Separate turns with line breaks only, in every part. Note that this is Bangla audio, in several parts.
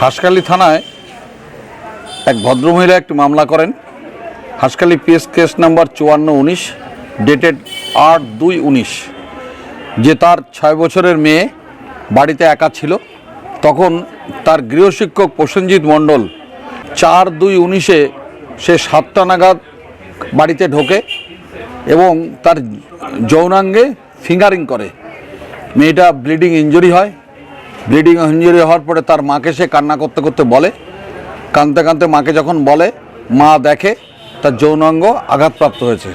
হাসখালী থানায় এক ভদ্রমহিলা একটি মামলা করেন। Haskhali PS case number 5419 dated 8/2/19, যে তার 6 বছরের মেয়ে বাড়িতে একা ছিল। তখন তার গৃহশিক্ষক প্রসেনজিৎ মণ্ডল 4/2/19-এ সে 7টা নাগাদ বাড়িতে ঢোকে এবং তার যৌনাঙ্গে ফিঙ্গারিং করে। মেয়েটা ব্লিডিং ইনজুরি হয়। ব্লিডিং ইনজুরি হওয়ার পরে তার মাকে সে কান্না করতে করতে বলে, কাঁদতে কাঁদতে মাকে যখন বলে, মা দেখে তার যৌনাঙ্গ আঘাতপ্রাপ্ত হয়েছে।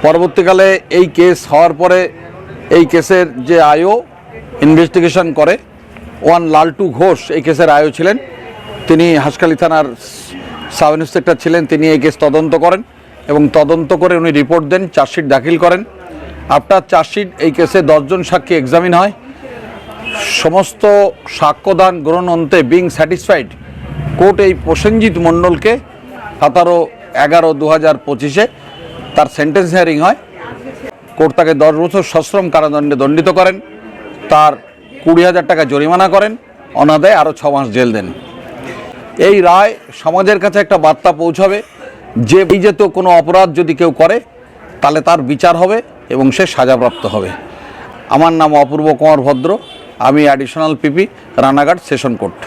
পরবর্তীকালে এই কেস হওয়ার পরে এই কেসের যে আইও ইনভেস্টিগেশন করে, লালটু ঘোষ এই কেসের আইও ছিলেন। তিনি হাসখালী থানার সাব ইন্সপেক্টর ছিলেন। তিনি এই কেস তদন্ত করেন এবং তদন্ত করে উনি রিপোর্ট দেন, চার্জশিট দাখিল করেন। আফটার চার্জশিট এই কেসে 10 জন সাক্ষী এক্সামিন হয়। সমস্ত সাক্ষ্যদান গ্রহণ অন্তে বিং স্যাটিসফাইড, কোর্ট এই প্রসেনজিৎ মণ্ডলকে 17/11/2025-এ তার সেন্টেন্স হিয়ারিং হয়। কোর্ট তাকে 10 বছর সশ্রম কারাদণ্ডে দণ্ডিত করেন, তার 20,000 টাকা জরিমানা করেন, অনাদায়ে আরও 6 মাস জেল দেন। এই রায় সমাজের কাছে একটা বার্তা পৌঁছাবে যে এই যে তো কোনো অপরাধ যদি কেউ করে তাহলে তার বিচার হবে এবং সে সাজাপ্রাপ্ত হবে। আমার নাম অপূর্ব কুমার ভদ্র, আমি additional PP, Ranaghat session court.